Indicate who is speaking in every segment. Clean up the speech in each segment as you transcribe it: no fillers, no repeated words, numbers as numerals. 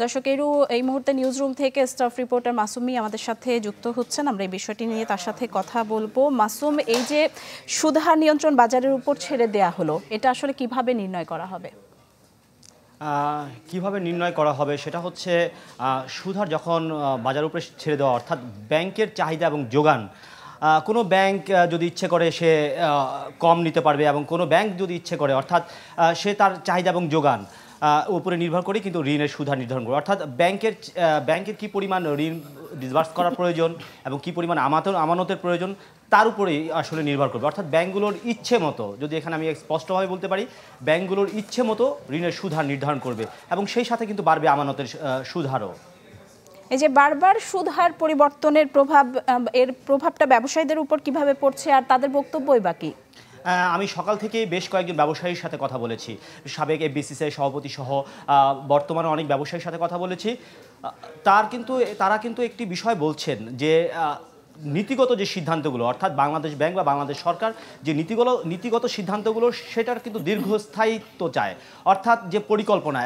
Speaker 1: দর্শক এই মুহূর্তে নিউজ রুম থেকে স্টাফ রিপোর্টার মাসুম মিয়া আমাদের সাথে যুক্ত হচ্ছেন। আমরা এই বিষয়টি নিয়ে তার সাথে কথা বলবো। মাসুম, এই যে সুদ হার নিয়ন্ত্রণ বাজারের উপর ছেড়ে দেয়া হলো, এটা আসলে কিভাবে নির্ণয় করা হবে?
Speaker 2: কিভাবে নির্ণয় করা হবে সেটা হচ্ছে সুদ হার যখন বাজারের উপরে ছেড়ে দেওয়া, অর্থাৎ ব্যাংকের চাহিদা এবং যোগান। কোনো ব্যাংক যদি ইচ্ছে করে সে কম নিতে পারবে, এবং কোনো ব্যাংক যদি ইচ্ছে করে, অর্থাৎ সে তার চাহিদা এবং যোগান উপরে নির্ভর করে কিন্তু ঋণের সুদ হার নির্ধারণ করে। অর্থাৎ ব্যাংকের কী পরিমাণ ঋণ ডিসবার্স করার প্রয়োজন এবং কী পরিমাণ আমানতের প্রয়োজন তার উপরেই আসলে নির্ভর করবে। অর্থাৎ ব্যাংকগুলোর ইচ্ছে মতো, যদি এখানে আমি স্পষ্টভাবে বলতে পারি, ব্যাংকগুলোর ইচ্ছে মতো ঋণের সুদ হার নির্ধারণ করবে এবং সেই সাথে কিন্তু বাড়বে আমানতের সুদ হারও।
Speaker 1: এই যে বারবার সুদ হার পরিবর্তনের প্রভাবটা ব্যবসায়ীদের উপর কিভাবে পড়ছে আর তাদের বক্তব্যই বাকি?
Speaker 2: আমি সকাল থেকেই বেশ কয়েকজন ব্যবসায়ীর সাথে কথা বলেছি, সাবেক এফবিসিসিআই সভাপতি সহ বর্তমানে অনেক ব্যবসায়ীর সাথে কথা বলেছি। তারা কিন্তু একটি বিষয় বলছেন যে নীতিগত যে সিদ্ধান্তগুলো, অর্থাৎ বাংলাদেশ ব্যাংক বা বাংলাদেশ সরকার যে নীতিগত সিদ্ধান্তগুলো, সেটার কিন্তু দীর্ঘস্থায়িত্ব চায়। অর্থাৎ যে পরিকল্পনা,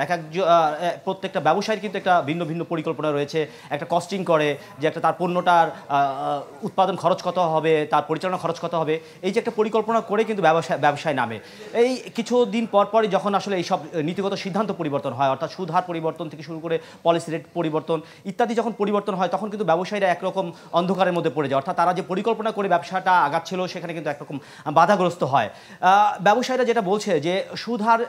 Speaker 2: প্রত্যেকটা ব্যবসায়ীর কিন্তু একটা ভিন্ন ভিন্ন পরিকল্পনা রয়েছে। একটা কস্টিং করে যে তার পণ্যটার উৎপাদন খরচ কত হবে, তার পরিচালনা খরচ কত হবে, এই যে একটা পরিকল্পনা করে কিন্তু ব্যবসায় নামে। এই কিছুদিন পরই যখন আসলে এইসব নীতিগত সিদ্ধান্ত পরিবর্তন হয়, অর্থাৎ সুদ হার পরিবর্তন থেকে শুরু করে পলিসি রেট পরিবর্তন ইত্যাদি যখন পরিবর্তন হয়, তখন কিন্তু ব্যবসায়ীরা একরকম অন্ধকারের মধ্যে পড়ে যায়। অর্থাৎ তারা যে পরিকল্পনা করে ব্যবসাটা আগাচ্ছিল, সেখানে কিন্তু একরকম বাধাগ্রস্ত হয়। ব্যবসায়ীরা যেটা বলছে যে সুদ হার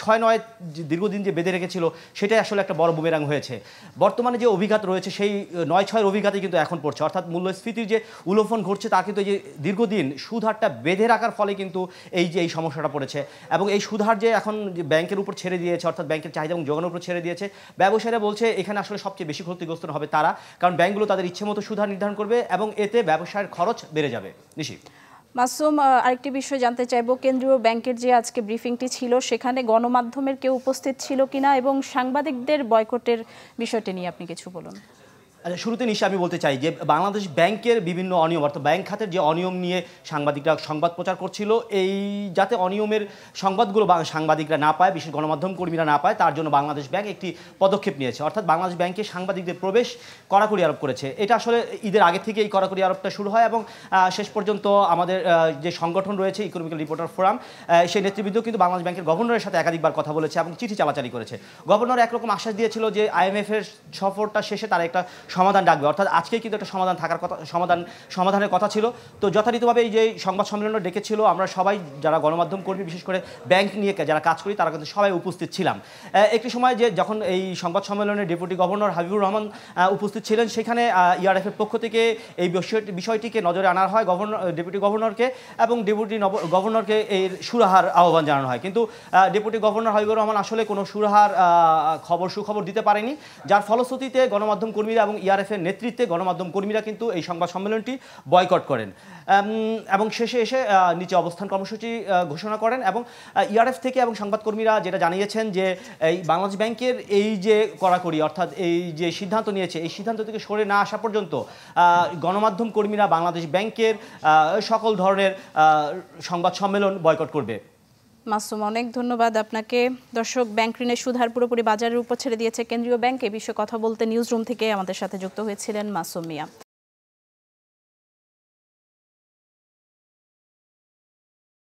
Speaker 2: 6-9 দীর্ঘদিন যে বেঁধে রেখেছিল, সেটাই আসলে একটা বড় বুমেরাং হয়েছে। বর্তমানে যে অভিঘাত রয়েছে, সেই 9-6 অভিঘাতই কিন্তু এখন পড়ছে। অর্থাৎ মূল্যস্ফীতির যে উলোফন ঘটছে, তা কিন্তু এই যে দীর্ঘদিন সুদ হারটা বেঁধে রাখার ফলে কিন্তু এই সমস্যাটা পড়েছে। এবং এই সুদ হার যে এখন ব্যাংকের উপর ছেড়ে দিয়েছে, অর্থাৎ ব্যাংকের চাহিদা এবং যোগানের উপর ছেড়ে দিয়েছে, ব্যবসায়ীরা বলছে এখানে আসলে সবচেয়ে বেশি ক্ষতিগ্রস্ত হবে তারা, কারণ ব্যাংকগুলো তাদের ইচ্ছে মতো সুদ হার নির্ধারণ করবে এবং এতে ব্যবসায়ের খরচ বেড়ে যাবে। নিশি,
Speaker 1: মাসুম, আরেকটি বিষয় জানতে চাইবো, কেন্দ্রীয় ব্যাংকের যে আজকে ব্রিফিংটি ছিল, সেখানে গণমাধ্যমের কেউ উপস্থিত ছিল কিনা এবং সাংবাদিকদের বয়কটের বিষয়টি নিয়ে আপনি কিছু বলুন।
Speaker 2: আচ্ছা, শুরুতে নিশ্চয়ই আমি বলতে চাই যে বাংলাদেশ ব্যাংকের বিভিন্ন অনিয়ম, অর্থাৎ ব্যাংক খাতের যে অনিয়ম নিয়ে সাংবাদিকরা সংবাদ প্রচার করছিল, এই যাতে অনিয়মের সংবাদগুলো সাংবাদিকরা না পায়, বিশেষ গণমাধ্যম কর্মীরা না পায়, তার জন্য বাংলাদেশ ব্যাংক একটি পদক্ষেপ নিয়েছে। অর্থাৎ বাংলাদেশ ব্যাংকে সাংবাদিকদের প্রবেশ কড়াকড়ি আরোপ করেছে। এটা আসলে ঈদের আগে থেকে এই কড়াকড়ি আরোপটা শুরু হয় এবং শেষ পর্যন্ত আমাদের যে সংগঠন রয়েছে ইকোনমিক্যাল রিপোর্টার ফোরাম, সেই নেতৃবৃন্দ কিন্তু বাংলাদেশ ব্যাংকের গভর্নরের সাথে একাধিকবার কথা বলেছে এবং চিঠি চালাচালি করেছে। গভর্নর একরকম আশ্বাস দিয়েছিল যে IMF-এর সফরটা শেষে তারা একটা সমাধান ডাকবে। অর্থাৎ আজকেই কিন্তু একটা সমাধানের কথা ছিল। তো যথারীতিভাবে এই যে সংবাদ সম্মেলনটা ডেকেছিল, আমরা সবাই যারা গণমাধ্যম কর্মী, বিশেষ করে ব্যাংক নিয়ে যারা কাজ করি, তারা কিন্তু সবাই উপস্থিত ছিলাম। একটি সময় যে যখন এই সংবাদ সম্মেলনে ডেপুটি গভর্নর হাবিবুর রহমান উপস্থিত ছিলেন, সেখানে ERF-এর পক্ষ থেকে এই বিষয়টিকে নজরে আনা হয় ডেপুটি গভর্নরকে, এবং ডেপুটি গভর্নরকে এর সুরাহার আহ্বান জানানো হয়। কিন্তু ডেপুটি গভর্নর হাবিবুর রহমান আসলে কোনো সুরাহার সুখবর দিতে পারেনি, যার ফলশ্রুতিতে গণমাধ্যম কর্মীরা এবং ERF-এর নেতৃত্বে গণমাধ্যম কর্মীরা কিন্তু এই সংবাদ সম্মেলনটি বয়কট করেন এবং শেষে এসে নিচে অবস্থান কর্মসূচি ঘোষণা করেন। এবং ERF থেকে এবং সংবাদকর্মীরা যেটা জানিয়েছেন যে এই বাংলাদেশ ব্যাংকের এই যে কড়াকড়ি, অর্থাৎ এই যে সিদ্ধান্ত নিয়েছে, এই সিদ্ধান্ত থেকে সরে না আসা পর্যন্ত গণমাধ্যম কর্মীরা বাংলাদেশ ব্যাংকের সকল ধরনের সংবাদ সম্মেলন বয়কট করবে।
Speaker 1: মাসুম, অনেক ধন্যবাদ আপনাকে। দর্শক, ব্যাংক ঋণের সুদ হার পুরোপুরি বাজারের উপর ছেড়ে দিয়েছে কেন্দ্রীয় ব্যাংক, এ বিষয়ে কথা বলতে নিউজ রুম থেকে আমাদের সাথে যুক্ত হয়েছিলেন মাসুম মিয়া।